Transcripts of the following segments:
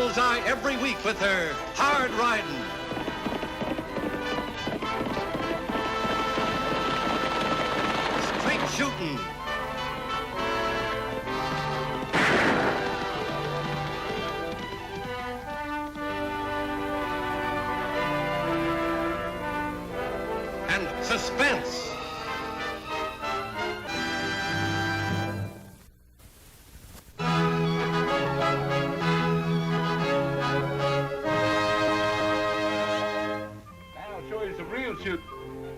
bullseye every week with her hard riding. Straight shooting. And suspense.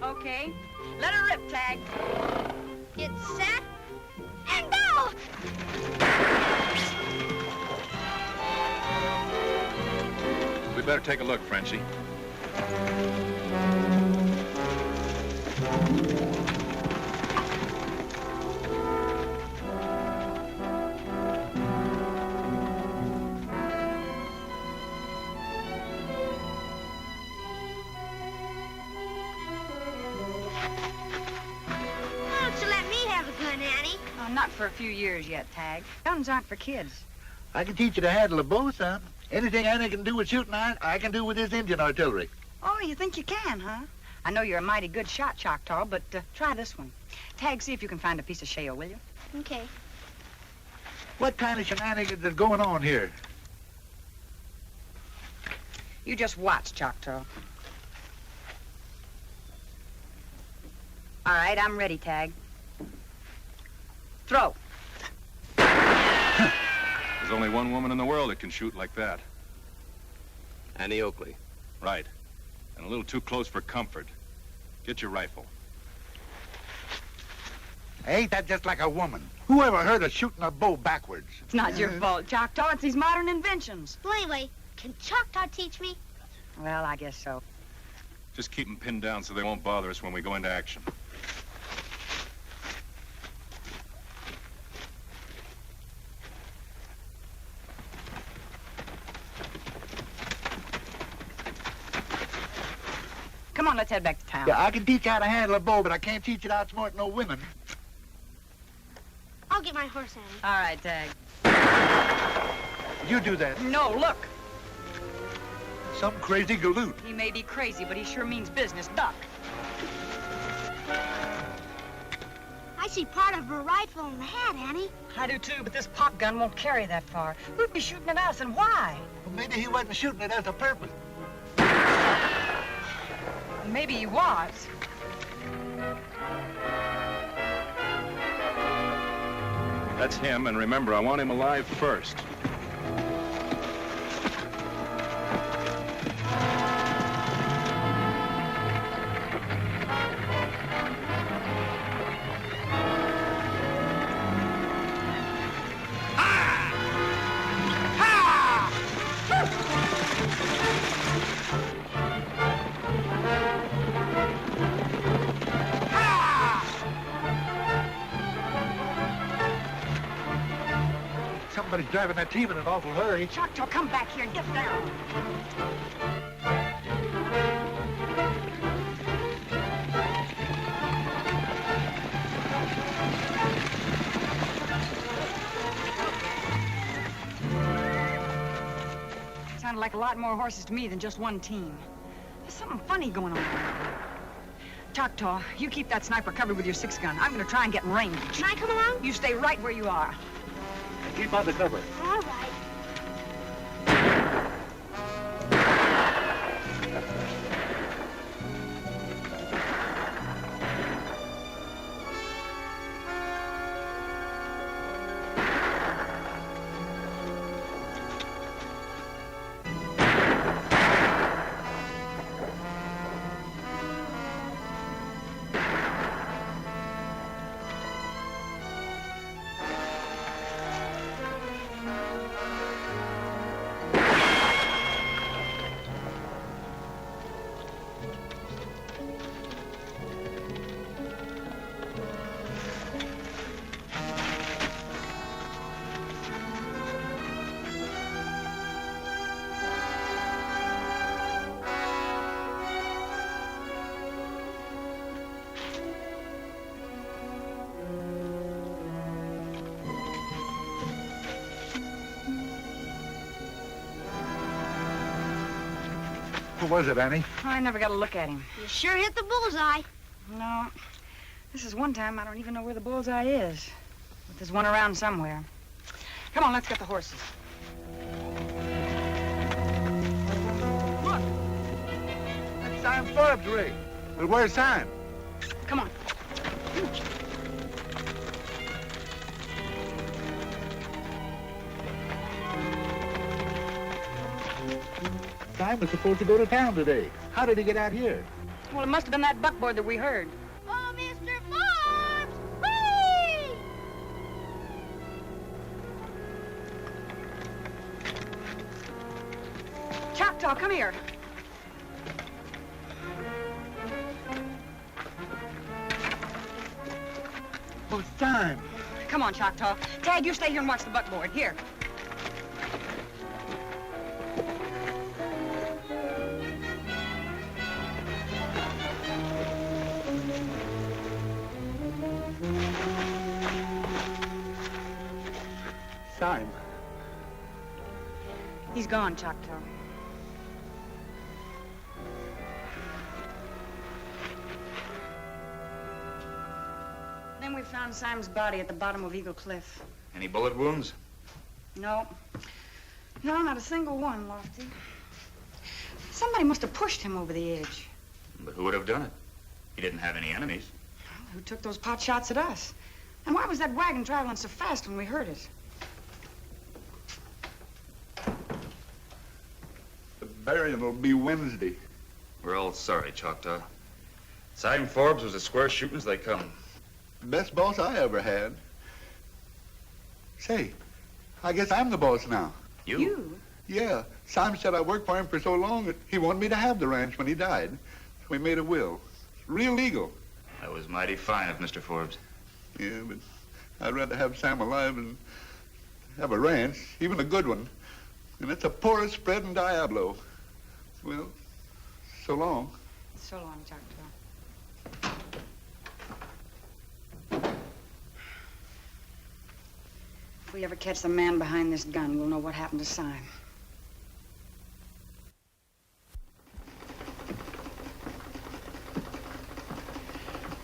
Okay, let her rip, Tagg. Get set and go! We better take a look, Frenchie. Not for a few years yet, Tagg. Guns aren't for kids. I can teach you to handle a bow, son. Anything Annie can do with shooting iron, I can do with this Indian artillery. Oh, you think you can, huh? I know you're a mighty good shot, Choctaw, but try this one. Tagg, see if you can find a piece of shale, will you? Okay. What kind of shenanigans is going on here? You just watch, Choctaw. All right, I'm ready, Tagg. Throw. There's only one woman in the world that can shoot like that. Annie Oakley. Right. And a little too close for comfort. Get your rifle. Ain't that just like a woman? Who ever heard of shooting a bow backwards? It's not your fault, Choctaw. It's these modern inventions. Well, anyway, can Choctaw teach me? Well, I guess so. Just keep them pinned down so they won't bother us when we go into action. Come on, let's head back to town. Yeah, I can teach you how to handle a bow, but I can't teach you to outsmart no women. I'll get my horse, Annie. All right, Tagg. You do that. No, look. Some crazy galoot. He may be crazy, but he sure means business. Duck. I see part of her rifle in the hat, Annie. I do too, but this pop gun won't carry that far. Who'd be shooting at us and why? Well, maybe he wasn't shooting it as a purpose. Maybe he was. That's him, and remember, I want him alive first. Somebody's driving that team in an awful hurry. Choctaw, come back here and get down. Sounded like a lot more horses to me than just one team. There's something funny going on. Choctaw, you keep that sniper covered with your 6-gun. I'm going to try and get in range. Can I come along? You stay right where you are. Keep on the cover. All right. What was it, Annie? I never got a look at him. You sure hit the bullseye. No. This is one time I don't even know where the bullseye is. But there's one around somewhere. Come on, let's get the horses. Look! That's Sam Forbes' rig. Well, where's Sam? Come on. Sam was supposed to go to town today. How did he get out here? Well, it must have been that buckboard that we heard. Oh, Mr. Forbes! Whee! Choctaw, come here. Oh, it's Sam. Come on, Choctaw. Tagg, you stay here and watch the buckboard. Here. Sam. He's gone, Choctaw. Then we found Sam's body at the bottom of Eagle Cliff. Any bullet wounds? No. No, not a single one, Lofty. Somebody must have pushed him over the edge. But who would have done it? He didn't have any enemies. Who took those pot shots at us? And why was that wagon traveling so fast when we heard it? The burying will be Wednesday. We're all sorry, Choctaw. Sam Forbes was as square shooting as they come. Best boss I ever had. Say, I guess I'm the boss now. You? Yeah, Sam said I worked for him for so long that he wanted me to have the ranch when he died. So we made a will. Real legal. That was mighty fine of Mr. Forbes. Yeah, but I'd rather have Sam alive than have a ranch, even a good one. And it's the poorest spread in Diablo. Well, so long. So long, Choctaw. If we ever catch the man behind this gun, we'll know what happened to Sam.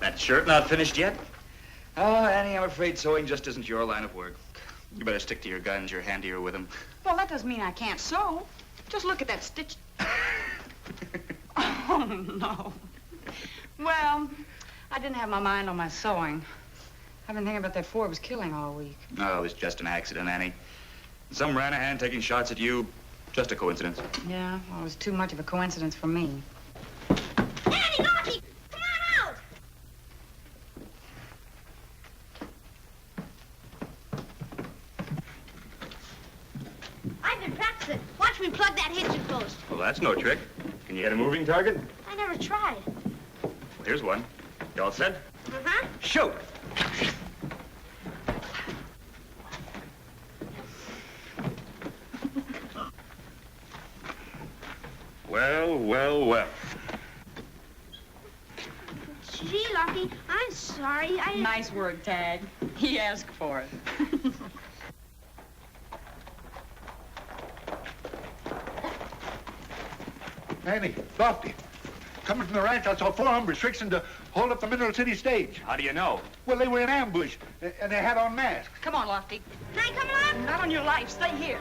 That shirt not finished yet? Oh, Annie, I'm afraid sewing just isn't your line of work. You better stick to your guns. You're handier with them. Well, that doesn't mean I can't sew. Just look at that stitch. Oh, no. Well, I didn't have my mind on my sewing. I've been thinking about that Forbes killing all week. No, it was just an accident, Annie. Some Ranahan taking shots at you. Just a coincidence. Yeah, well, it was too much of a coincidence for me. Annie, Lottie, come on out! I've been practicing. Watch me plug that hitching post. Well, that's no trick. Can you hit a moving target? I never tried. Well, here's one. You all set? Uh-huh. Shoot! Well, well, well. Gee, Lottie, I'm sorry. Nice word, Tagg. He asked for it. Annie, Lofty, coming from the ranch, I saw 4 hombres fixing to hold up the Mineral City stage. How do you know? Well, they were in ambush, and they had on masks. Come on, Lofty. Can I come along? Not on your life. Stay here.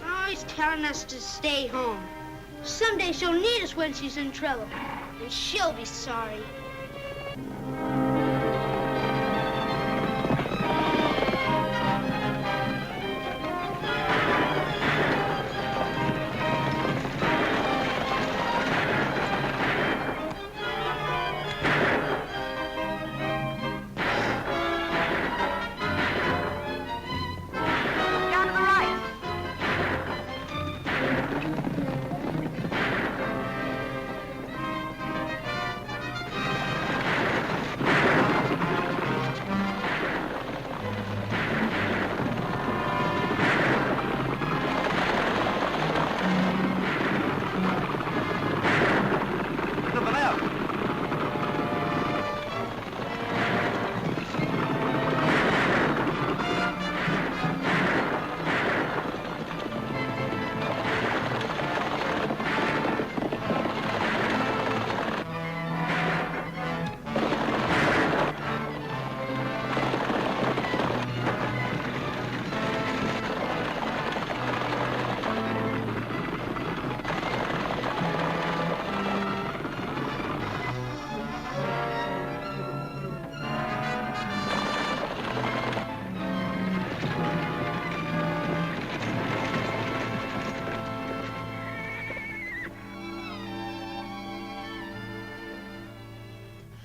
Always telling us to stay home. Someday she'll need us when she's in trouble. And she'll be sorry. Down to the right.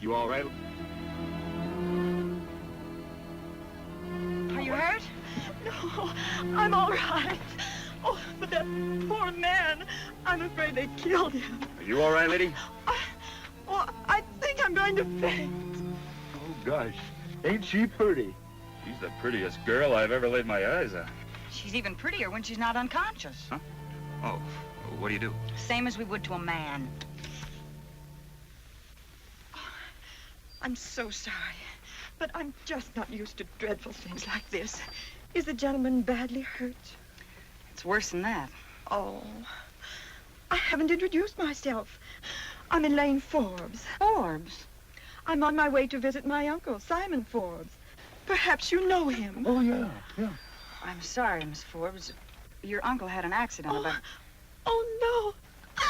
You all right? Are you hurt? No, I'm all right. Oh, but that poor man, I'm afraid they killed him. Are you all right, lady? I think I'm going to faint. Oh, gosh. Ain't she pretty? She's the prettiest girl I've ever laid my eyes on. She's even prettier when she's not unconscious. Huh? Oh, what do you do? Same as we would to a man. I'm so sorry, but I'm just not used to dreadful things like this. Is the gentleman badly hurt? It's worse than that. Oh, I haven't introduced myself. I'm Elaine Forbes. Forbes? I'm on my way to visit my uncle, Simon Forbes. Perhaps you know him. Oh, yeah. I'm sorry, Miss Forbes. Your uncle had an accident about... Oh, no.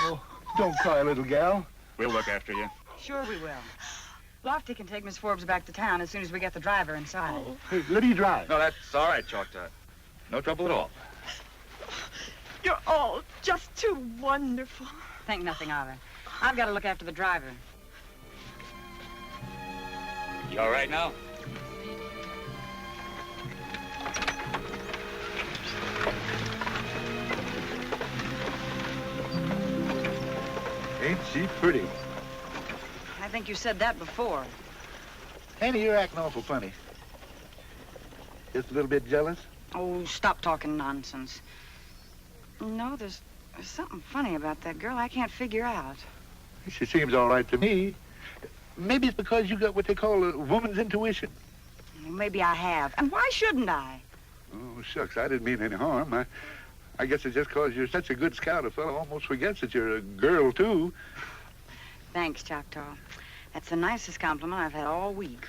Oh, don't cry, little gal. We'll look after you. Sure we will. Lofty can take Miss Forbes back to town as soon as we get the driver inside. Oh. Hey, let me drive. No, that's all right, Choctaw. No trouble at all. You're all just too wonderful. Think nothing of it. I've got to look after the driver. You all right now? Ain't she pretty? I think you said that before. Annie, you're acting awful funny. Just a little bit jealous? Oh, stop talking nonsense. No, there's something funny about that girl I can't figure out. She seems all right to me. Maybe it's because you got what they call a woman's intuition. Well, maybe I have. And why shouldn't I? Oh, shucks, I didn't mean any harm. I guess it's just because you're such a good scout, a fellow almost forgets that you're a girl, too. Thanks, Choctaw. That's the nicest compliment I've had all week.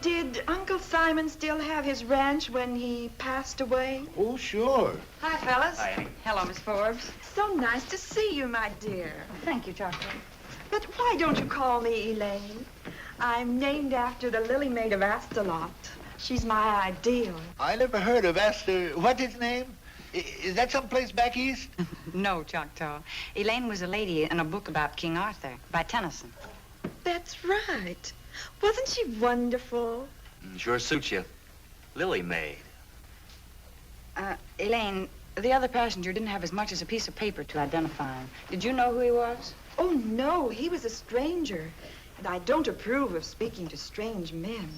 Did Uncle Simon still have his ranch when he passed away? Oh, sure. Hi, fellas. Hi, Annie. Hello, Miss Forbes. So nice to see you, my dear. Thank you, Choctaw. But why don't you call me Elaine? I'm named after the Lily Maid of Astalot. She's my ideal. I never heard of Astor. What's his name? Is that someplace back east? No, Choctaw. Elaine was a lady in a book about King Arthur by Tennyson. That's right. Wasn't she wonderful? Sure suits you. Lily Maid. Elaine, the other passenger didn't have as much as a piece of paper to identify him. Did you know who he was? Oh, no, he was a stranger. And I don't approve of speaking to strange men.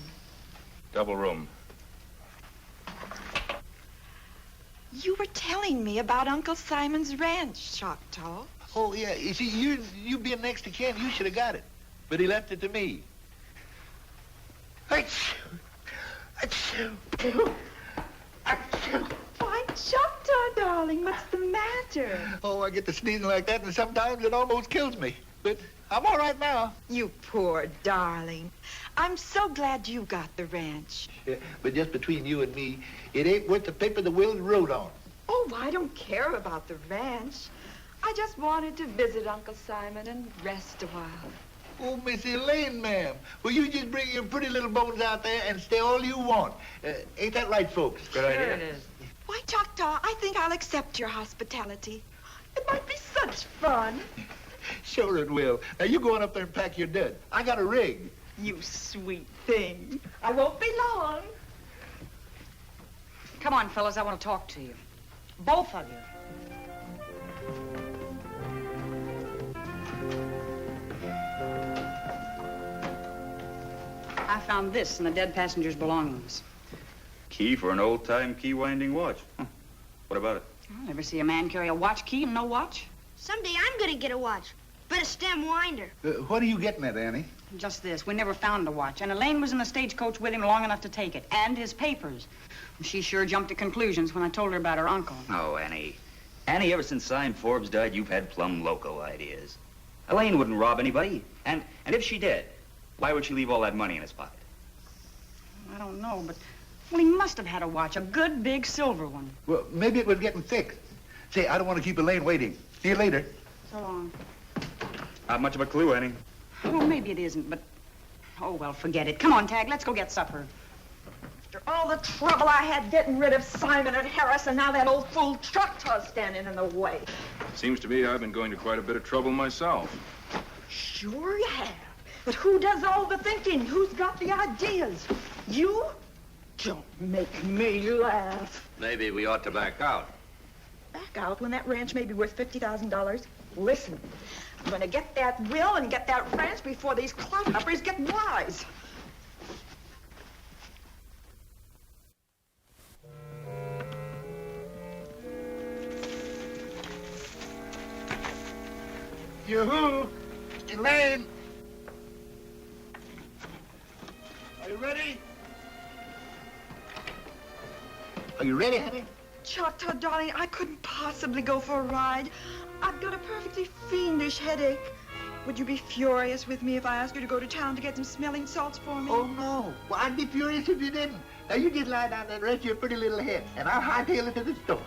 Double room. You were telling me about Uncle Simon's ranch, Choctaw. Oh, yeah. You see, you being next to Ken, you should have got it. But he left it to me. Why, Choctaw, darling, what's the matter? Oh, I get to sneezing like that, and sometimes it almost kills me. But I'm all right now. You poor darling. I'm so glad you got the ranch. Yeah, but just between you and me, it ain't worth the paper the will wrote on. Oh, I don't care about the ranch. I just wanted to visit Uncle Simon and rest a while. Oh, Miss Elaine, ma'am. Well, you just bring your pretty little bones out there and stay all you want. Ain't that right, folks? Good idea. Sure it is. Why, Choctaw, I think I'll accept your hospitality. It might be such fun. Sure it will. Now, you go on up there and pack your dud. I got a rig. You sweet thing. I won't be long. Come on, fellas, I want to talk to you. Both of you. I found this in the dead passenger's belongings. Key for an old-time key-winding watch. Huh. What about it? I'll never see a man carry a watch key and no watch. Someday I'm gonna get a watch, but a stem winder. What are you getting at, Annie? Just this. We never found the watch, and Elaine was in the stagecoach with him long enough to take it, and his papers. She sure jumped to conclusions when I told her about her uncle. Oh, Annie. Annie, ever since Simon Forbes died, you've had plumb loco ideas. Elaine wouldn't rob anybody. And if she did, why would she leave all that money in his pocket? I don't know, but Well, he must have had a watch, a good big silver one. Well, maybe it was getting fixed. Say, I don't want to keep Elaine waiting. See you later. So long. Not much of a clue, Annie. Well, maybe it isn't, but... Oh, well, forget it. Come on, Tagg, let's go get supper. After all the trouble I had getting rid of Simon and Harris, and now that old fool Choctaw's standing in the way. Seems to me I've been going to quite a bit of trouble myself. Sure you have. But who does all the thinking? Who's got the ideas? You? Don't make me laugh. Maybe we ought to back out. Back out when that ranch may be worth $50,000? Listen, I'm going to get that will and get that ranch before these clodhoppers get wise. Yoo-hoo! Elaine! Are you ready? Are you ready, honey? Choctaw, darling, I couldn't possibly go for a ride. I've got a perfectly fiendish headache. Would you be furious with me if I asked you to go to town to get some smelling salts for me? Oh, no. Well, I'd be furious if you didn't. Now, you just lie down there and rest your pretty little head, and I'll hightail it to the store.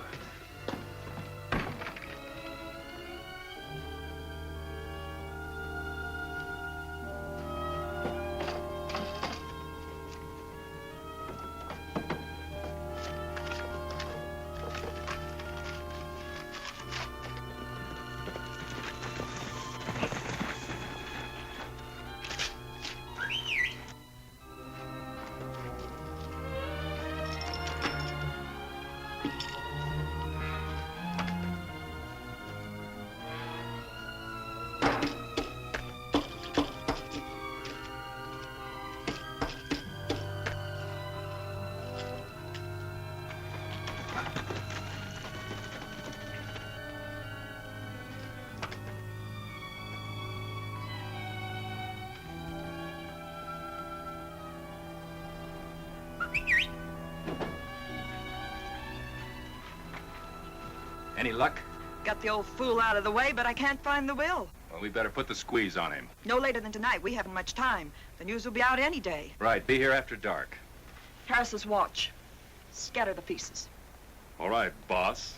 Any luck? Got the old fool out of the way, but I can't find the will. Well, we better put the squeeze on him. No later than tonight. We haven't much time. The news will be out any day. Right, be here after dark. Harris's watch. Scatter the pieces. All right, boss.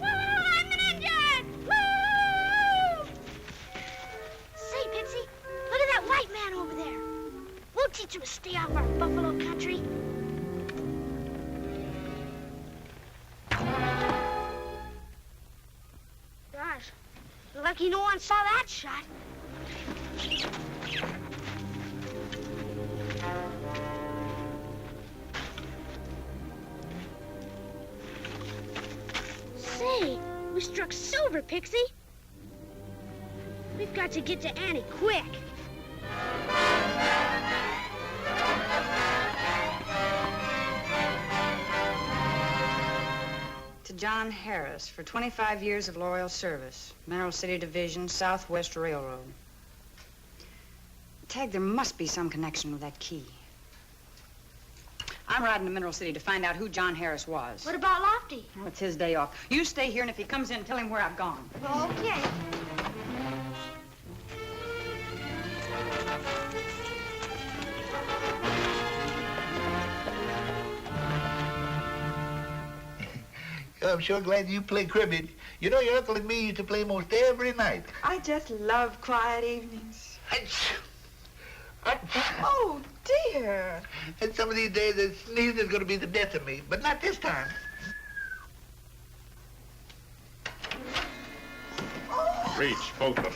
Woo! I'm an engine! Woo! Say, Pixie, look at that white man over there. We'll teach him to stay off our buffalo country. Gosh, lucky no one saw that shot. Say, we struck silver, Pixie. We've got to get to Annie quick. To John Harris for 25 years of loyal service, Mineral City Division, Southwest Railroad. Tagg, there must be some connection with that key. I'm riding to Mineral City to find out who John Harris was. What about Lofty? Oh, it's his day off. You stay here, and if he comes in, tell him where I've gone. Okay. I'm sure glad you play cribbage. You know, your uncle and me used to play most every night. I just love quiet evenings. And Oh, dear. some of these days, the sneeze is going to be the death of me, but not this time. Reach, both of them.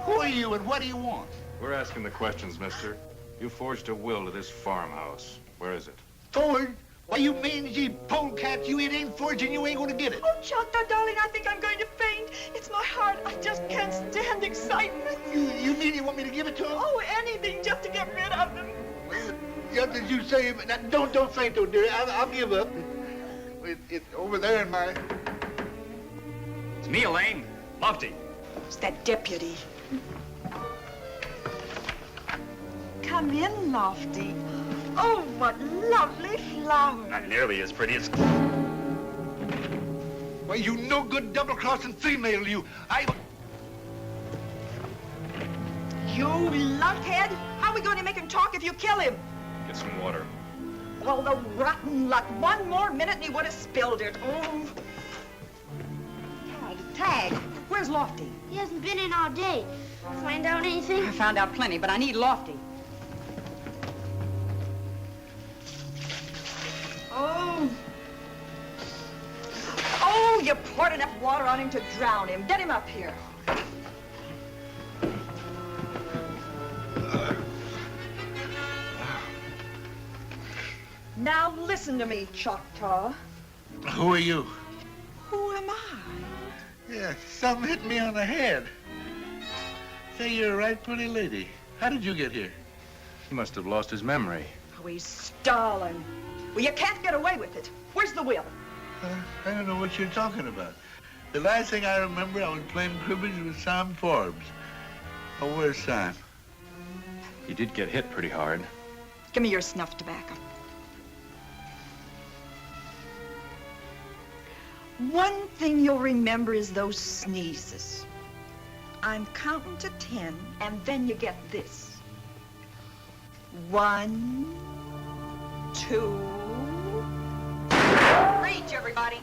Who are you and what do you want? We're asking the questions, mister. You forged a will to this farmhouse. Where is it? Forge? Why, you mangy polecat, you ain't forging, you ain't going to get it. Oh, Choctaw, darling, I think I'm going to faint. It's my heart. I just can't stand excitement. You mean you want me to give it to him? Oh, anything just to get rid of them. Well, just as you say, but now, don't faint, though, dearie. I'll give up. It's over there in my... It's me, Elaine. Lofty. It's that deputy. Come in, Lofty. Oh, what lovely flowers. Not nearly as pretty as... Why, you no good double-crossing female, you. You lunkhead! How How are we going to make him talk if you kill him? Get some water. Oh, the rotten luck. One more minute and he would have spilled it. Oh. Tagg, where's Lofty? He hasn't been in all day. Find out anything? I found out plenty, but I need Lofty. Oh. Oh, you poured enough water on him to drown him. Get him up here. Now listen to me, Choctaw. Who are you? Who am I? Yeah, something hit me on the head. Say, you're a right pretty lady. How did you get here? He must have lost his memory. Oh, he's stalling. Well, you can't get away with it. Where's the will? I don't know what you're talking about. The last thing I remember, I was playing cribbage with Sam Forbes. Oh, where's Sam? He did get hit pretty hard. Give me your snuff tobacco. One thing you'll remember is those sneezes. I'm counting to 10, and then you get this. 1, 2. Reach, everybody.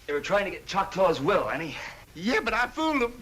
They were trying to get Choctaw's will, Annie. Yeah, but I fooled him.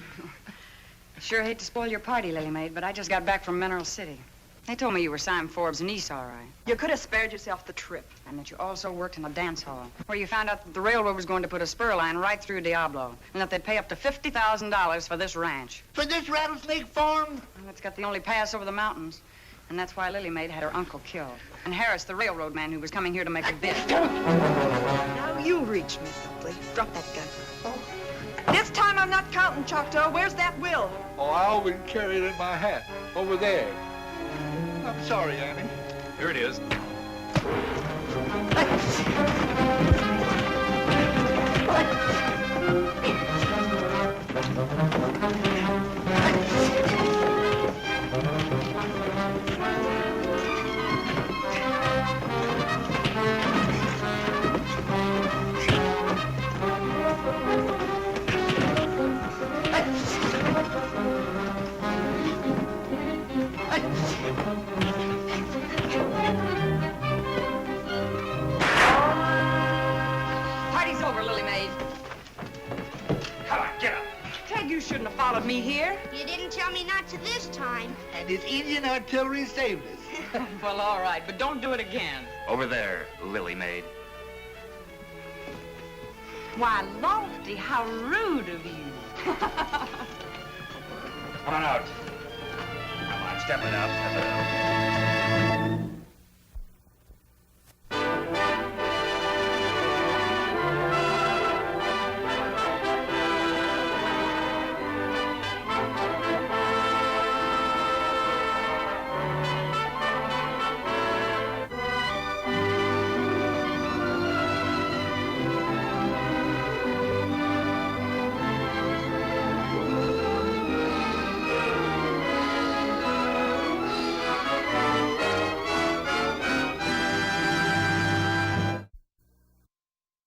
Sure hate to spoil your party, Lily Maid, but I just got back from Mineral City. They told me you were Simon Forbes and Esau, right? You could have spared yourself the trip. And that you also worked in a dance hall, where you found out that the railroad was going to put a spur line right through Diablo, and that they'd pay up to $50,000 for this ranch. For this rattlesnake farm? Well, it's got the only pass over the mountains, and that's why Lily Maid had her uncle killed. And Harris, the railroad man who was coming here to make a bid. Now you reach, Miss Oakley. Drop that gun. Oh. This time I'm not counting, Choctaw. Where's that will? Oh, I always carry it in my hat. Over there. I'm sorry, Annie. Here it is. Party's over, Lily Maid. Come on, get up. Tagg, you shouldn't have followed me here. You didn't tell me not to this time. And this Indian artillery saved us. Well, all right, but don't do it again. Over there, Lily Maid. Why, Lofty, how rude of you. Come on out. Come on, step it up, step it up.